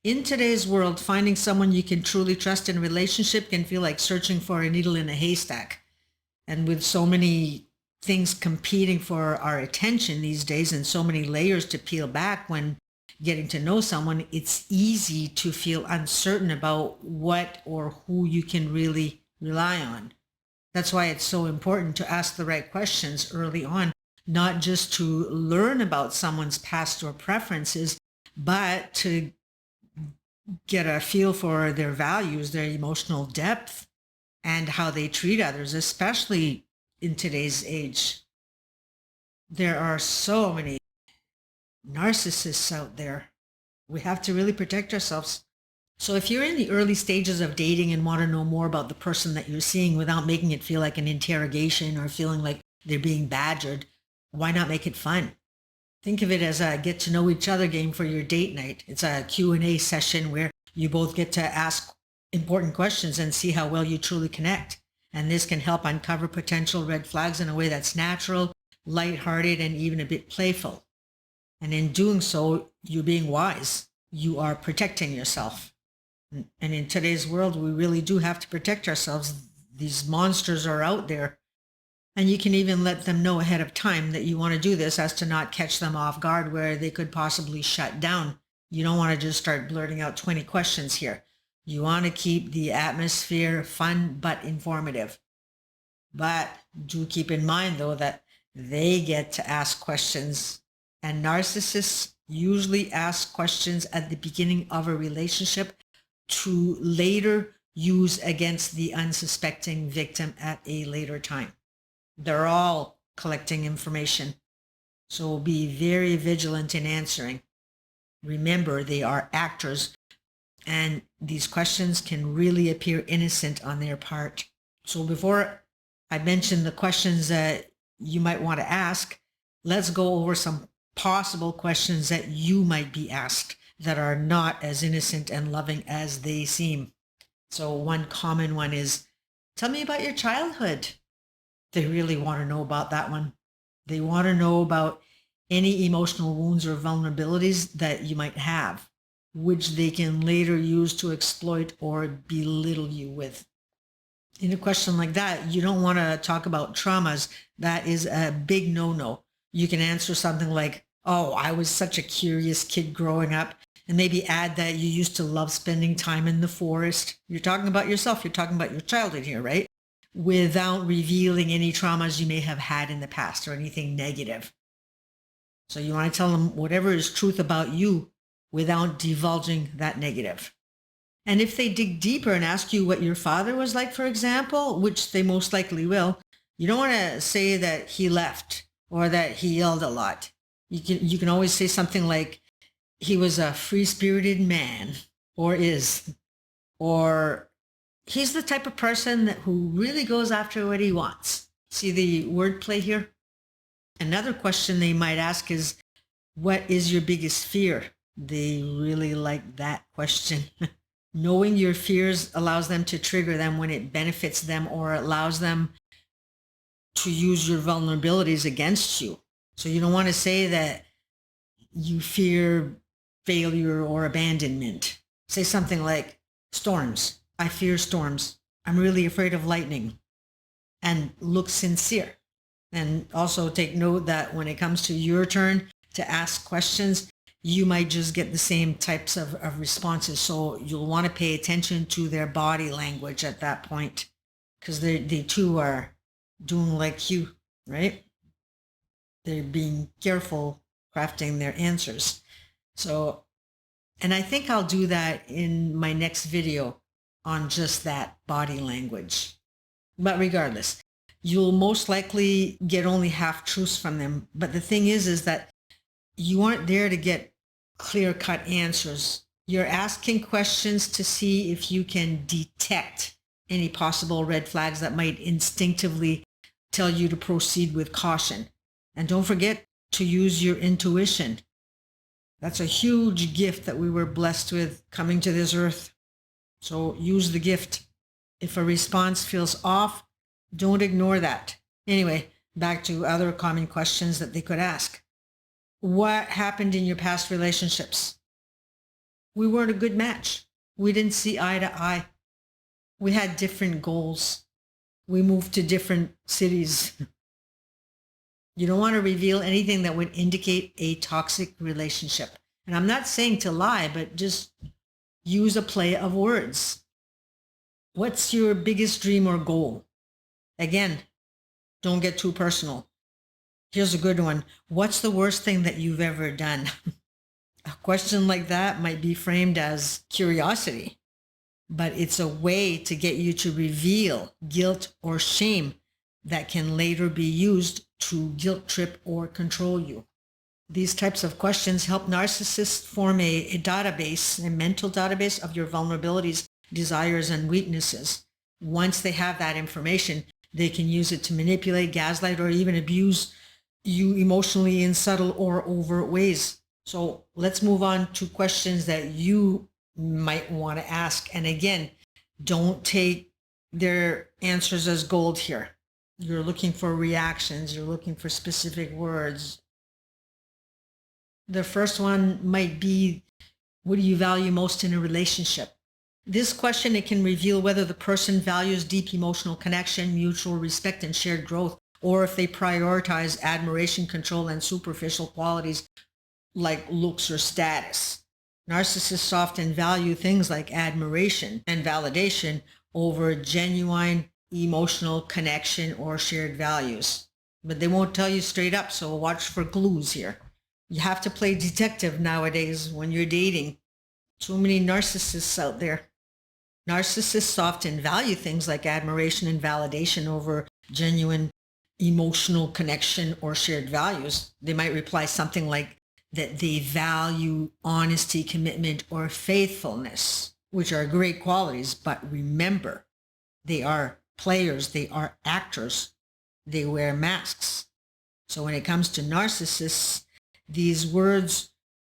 In today's world, finding someone you can truly trust in a relationship can feel like searching for a needle in a haystack. And with so many things competing for our attention these days and so many layers to peel back when getting to know someone, it's easy to feel uncertain about what or who you can really rely on. That's why it's so important to ask the right questions early on, not just to learn about someone's past or preferences, but to get a feel for their values, their emotional depth, and how they treat others, especially in today's age. There are so many narcissists out there. We have to really protect ourselves. So if you're in the early stages of dating and want to know more about the person that you're seeing without making it feel like an interrogation or feeling like they're being badgered, why not make it fun? Think of it as a get to know each other game for your date night. It's a Q&A session where you both get to ask important questions and see how well you truly connect. And this can help uncover potential red flags in a way that's natural, lighthearted, and even a bit playful. And in doing so, you're being wise. You are protecting yourself. And in today's world, we really do have to protect ourselves. These monsters are out there. And you can even let them know ahead of time that you want to do this as to not catch them off guard where they could possibly shut down. You don't want to just start blurting out 20 questions here. You want to keep the atmosphere fun but informative. But do keep in mind, though, that they get to ask questions. And narcissists usually ask questions at the beginning of a relationship to later use against the unsuspecting victim at a later time. They're all collecting information. So be very vigilant in answering. Remember, they are actors, and these questions can really appear innocent on their part. So before I mention the questions that you might want to ask, let's go over some possible questions that you might be asked that are not as innocent and loving as they seem. So one common one is, tell me about your childhood. They really want to know about that one. They want to know about any emotional wounds or vulnerabilities that you might have, which they can later use to exploit or belittle you with. In a question like that, you don't want to talk about traumas. That is a big no-no. You can answer something like, oh, I was such a curious kid growing up, and maybe add that you used to love spending time in the forest. You're talking about yourself. You're talking about your childhood here, right? Without revealing any traumas you may have had in the past or anything negative. So you want to tell them whatever is truth about you without divulging that negative. And if they dig deeper and ask you what your father was like, for example, which they most likely will, you don't want to say that he left or that he yelled a lot. You can always say something like, he was a free-spirited man, or is, or he's the type of person who really goes after what he wants. See the wordplay here? Another question they might ask is, what is your biggest fear? They really like that question. Knowing your fears allows them to trigger them when it benefits them or allows them to use your vulnerabilities against you. So you don't want to say that you fear failure or abandonment. Say something like, storms. I fear storms. I'm really afraid of lightning. And look sincere. And also take note that when it comes to your turn to ask questions, you might just get the same types of responses. So you'll want to pay attention to their body language at that point, because they too are doing like you, right? They're being careful crafting their answers. So, and I think I'll do that in my next video on just that body language. But regardless, you'll most likely get only half truths from them. But the thing is that you aren't there to get clear-cut answers. You're asking questions to see if you can detect any possible red flags that might instinctively tell you to proceed with caution. And don't forget to use your intuition. That's a huge gift that we were blessed with coming to this earth. So use the gift. If a response feels off, don't ignore that. Anyway, back to other common questions that they could ask. What happened in your past relationships? We weren't a good match. We didn't see eye to eye. We had different goals. We moved to different cities. You don't want to reveal anything that would indicate a toxic relationship. And I'm not saying to lie, but just use a play of words. What's your biggest dream or goal? Again, don't get too personal. Here's a good one. What's the worst thing that you've ever done? A question like that might be framed as curiosity, but it's a way to get you to reveal guilt or shame that can later be used to guilt trip or control you. These types of questions help narcissists form a database, a mental database of your vulnerabilities, desires, and weaknesses. Once they have that information, they can use it to manipulate, gaslight, or even abuse you emotionally in subtle or overt ways. So let's move on to questions that you might want to ask. And again, don't take their answers as gold here. You're looking for reactions. You're looking for specific words. The first one might be, what do you value most in a relationship? This question, it can reveal whether the person values deep emotional connection, mutual respect, and shared growth, or if they prioritize admiration, control, and superficial qualities like looks or status. Narcissists often value things like admiration and validation over genuine emotional connection or shared values. But they won't tell you straight up, so watch for clues here. You have to play detective nowadays when you're dating. Too many narcissists out there. Narcissists often value things like admiration and validation over genuine emotional connection or shared values. They might reply something like that they value honesty, commitment, or faithfulness, which are great qualities. But remember, they are players, they are actors, they wear masks. So when it comes to narcissists, these words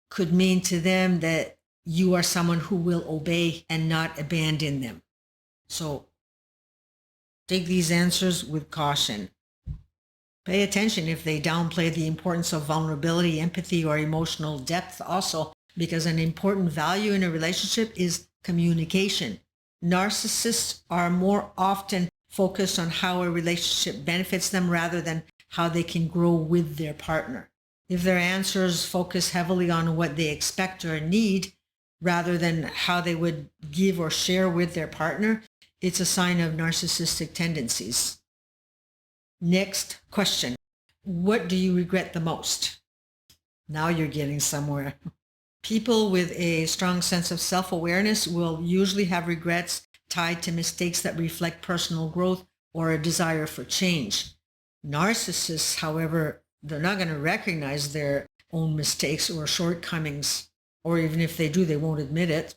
could mean to them that you are someone who will obey and not abandon them. So take these answers with caution. Pay attention if they downplay the importance of vulnerability, empathy, or emotional depth also, because an important value in a relationship is communication. Narcissists are more often focused on how a relationship benefits them rather than how they can grow with their partner. If their answers focus heavily on what they expect or need rather than how they would give or share with their partner, it's a sign of narcissistic tendencies. Next question. What do you regret the most? Now you're getting somewhere. People with a strong sense of self-awareness will usually have regrets tied to mistakes that reflect personal growth or a desire for change. Narcissists, however, they're not going to recognize their own mistakes or shortcomings, or even if they do, they won't admit it.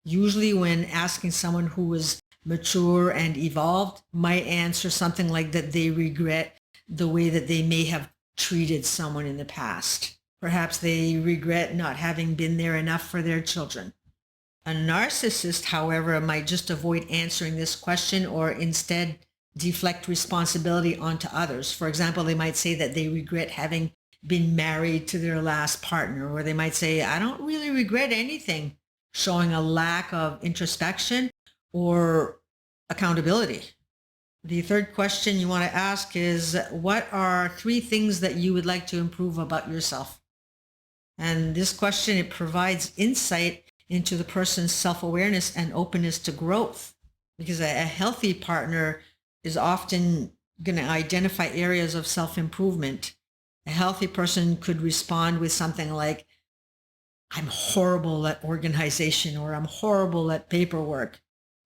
Usually when asking someone who is mature and evolved, might answer something like that they regret the way that they may have treated someone in the past. Perhaps they regret not having been there enough for their children. A narcissist, however, might just avoid answering this question or instead deflect responsibility onto others. For example, they might say that they regret having been married to their last partner, or they might say, I don't really regret anything, showing a lack of introspection or accountability. The third question you want to ask is, what are 3 things that you would like to improve about yourself? And this question, it provides insight into the person's self-awareness and openness to growth, because a healthy partner is often going to identify areas of self-improvement. A healthy person could respond with something like, I'm horrible at organization, or I'm horrible at paperwork,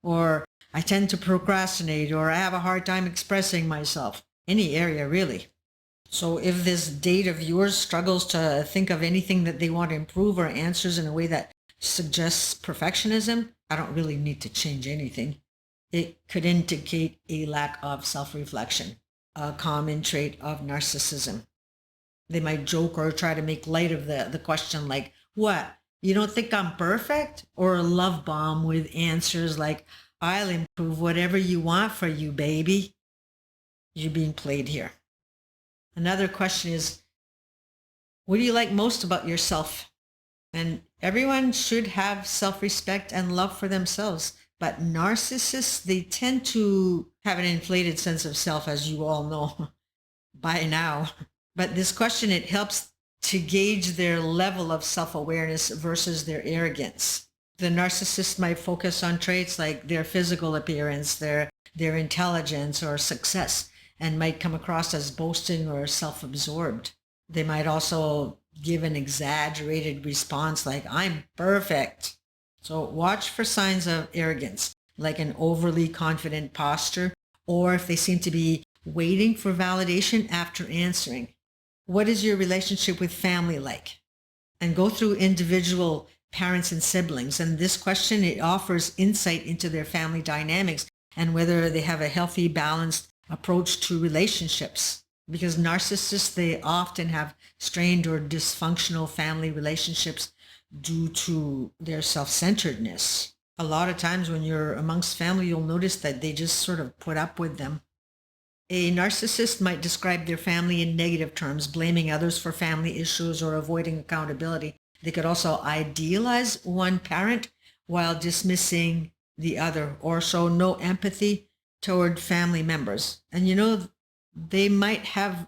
or I tend to procrastinate, or I have a hard time expressing myself. Any area, really. So if this date of yours struggles to think of anything that they want to improve or answers in a way that suggests perfectionism, I don't really need to change anything. It could indicate a lack of self-reflection, a common trait of narcissism. They might joke or try to make light of the question like, what? You don't think I'm perfect? Or love bomb with answers like, I'll improve whatever you want for you, baby. You're being played here. Another question is, what do you like most about yourself? And Everyone should have self-respect and love for themselves. But narcissists, they tend to have an inflated sense of self, as you all know by now. But this question, it helps to gauge their level of self-awareness versus their arrogance. The narcissist might focus on traits like their physical appearance, their intelligence or success, and might come across as boasting or self-absorbed. They might also give an exaggerated response like, I'm perfect. So watch for signs of arrogance, like an overly confident posture, or if they seem to be waiting for validation after answering. What is your relationship with family like? And go through individual parents and siblings. And this question, it offers insight into their family dynamics and whether they have a healthy, balanced approach to relationships. Because narcissists, they often have strained or dysfunctional family relationships due to their self-centeredness. A lot of times when you're amongst family, you'll notice that they just sort of put up with them. A narcissist might describe their family in negative terms, blaming others for family issues or avoiding accountability. They could also idealize one parent while dismissing the other, or show no empathy toward family members. And they might have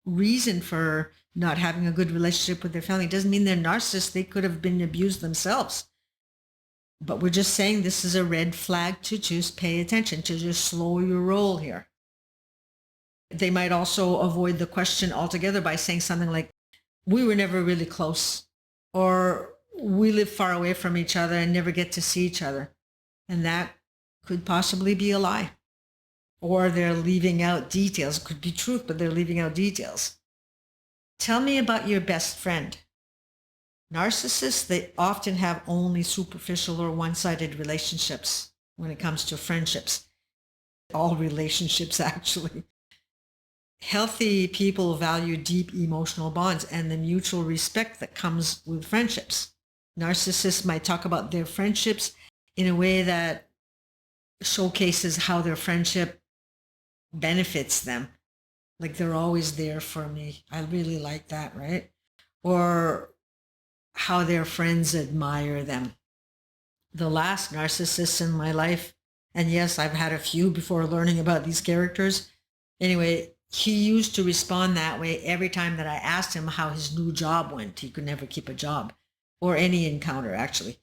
reason for not having a good relationship with their family. It doesn't mean they're narcissists. They could have been abused themselves. But we're just saying this is a red flag to just pay attention, to just slow your roll here. They might also avoid the question altogether by saying something like, we were never really close, or we live far away from each other and never get to see each other. And that could possibly be a lie. Or they're leaving out details. It could be truth, but they're leaving out details. Tell me about your best friend. Narcissists, they often have only superficial or one-sided relationships when it comes to friendships. All relationships, actually. Healthy people value deep emotional bonds and the mutual respect that comes with friendships. Narcissists might talk about their friendships in a way that showcases how their friendship benefits them. Like, they're always there for me. I really like that, right? Or how their friends admire them. The last narcissist in my life, and yes, I've had a few before learning about these characters. Anyway, he used to respond that way every time that I asked him how his new job went. He could never keep a job, or any encounter, actually.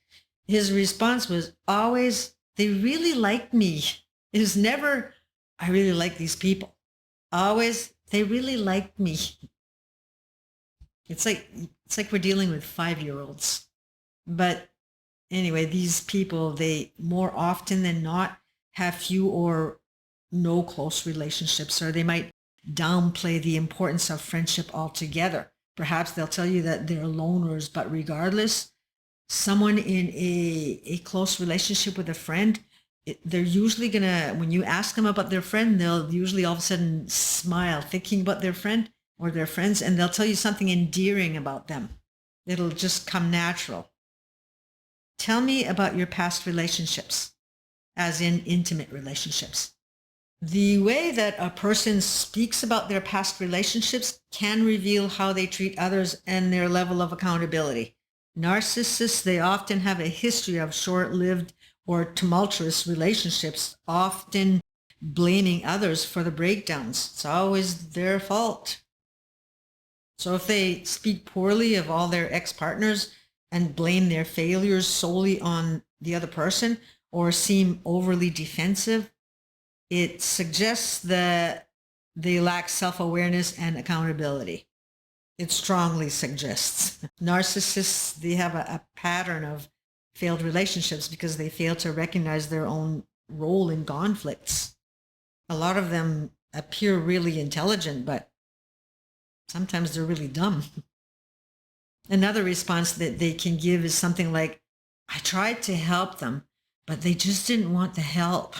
His response was always, they really like me. It was never, I really like these people. Always, they really like me. It's like we're dealing with 5-year-olds. But anyway, these people, they more often than not have few or no close relationships, or they might downplay the importance of friendship altogether. Perhaps they'll tell you that they're loners, but regardless, someone in a close relationship with a friend, they're usually gonna, when you ask them about their friend, they'll usually all of a sudden smile, thinking about their friend or their friends, and they'll tell you something endearing about them. It'll just come natural. Tell me about your past relationships, as in intimate relationships. The way that a person speaks about their past relationships can reveal how they treat others and their level of accountability. Narcissists, they often have a history of short-lived or tumultuous relationships, often blaming others for the breakdowns. It's always their fault. So if they speak poorly of all their ex-partners and blame their failures solely on the other person, or seem overly defensive, it suggests that they lack self-awareness and accountability. It strongly suggests. Narcissists, they have a pattern of failed relationships because they fail to recognize their own role in conflicts. A lot of them appear really intelligent, but sometimes they're really dumb. Another response that they can give is something like, I tried to help them, but they just didn't want the help.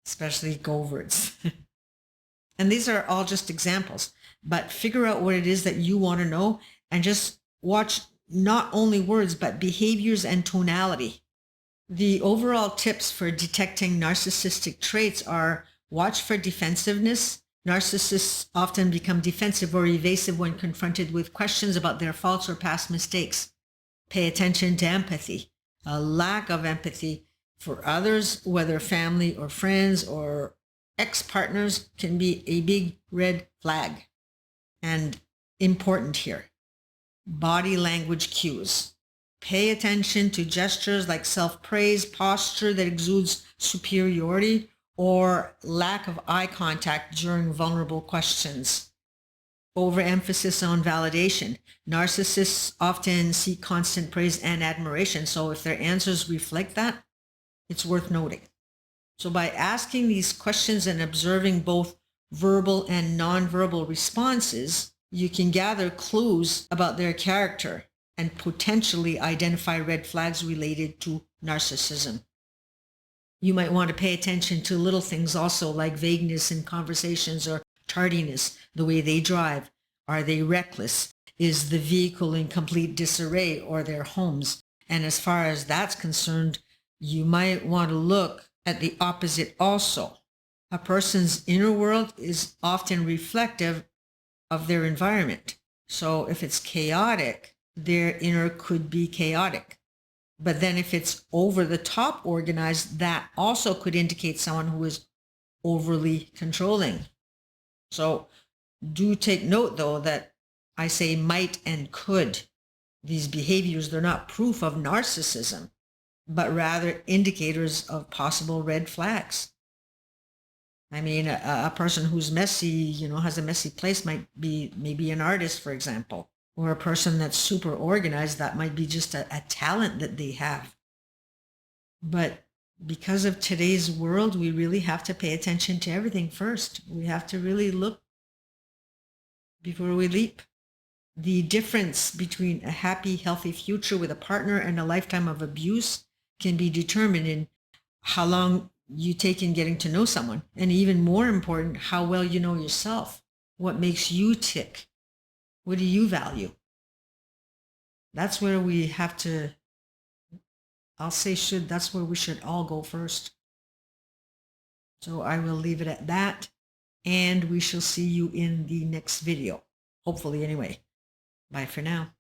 Especially coverts. And these are all just examples, but figure out what it is that you want to know and just watch not only words, but behaviors and tonality. The overall tips for detecting narcissistic traits are: watch for defensiveness Narcissists often become defensive or evasive when confronted with questions about their faults or past mistakes. Pay attention to empathy. A lack of empathy for others, whether family or friends or ex-partners, can be a big red flag. And important here, body language cues. Pay attention to gestures like self-praise, posture that exudes superiority, or lack of eye contact during vulnerable questions. Overemphasis on validation. Narcissists often seek constant praise and admiration, so if their answers reflect that, it's worth noting. So by asking these questions and observing both verbal and nonverbal responses, you can gather clues about their character and potentially identify red flags related to narcissism. You might want to pay attention to little things also, like vagueness in conversations or tardiness, the way they drive. Are they reckless? Is the vehicle in complete disarray, or their homes? And as far as that's concerned, you might want to look at the opposite also. A person's inner world is often reflective of their environment. So if it's chaotic, their inner could be chaotic. But then if it's over the top organized, that also could indicate someone who is overly controlling. So do take note, though, that I say might and could. These behaviors, they're not proof of narcissism, but rather indicators of possible red flags. I mean, a person who's messy, has a messy place might be maybe an artist, for example, or a person that's super organized, that might be just a talent that they have. But because of today's world, we really have to pay attention to everything first. We have to really look before we leap. The difference between a happy, healthy future with a partner and a lifetime of abuse can be determined in how long you take in getting to know someone. And even more important, how well you know yourself. What makes you tick? What do you value? That's where we have to, that's where we should all go first. So I will leave it at that, and we shall see you in the next video. Hopefully anyway. Bye for now.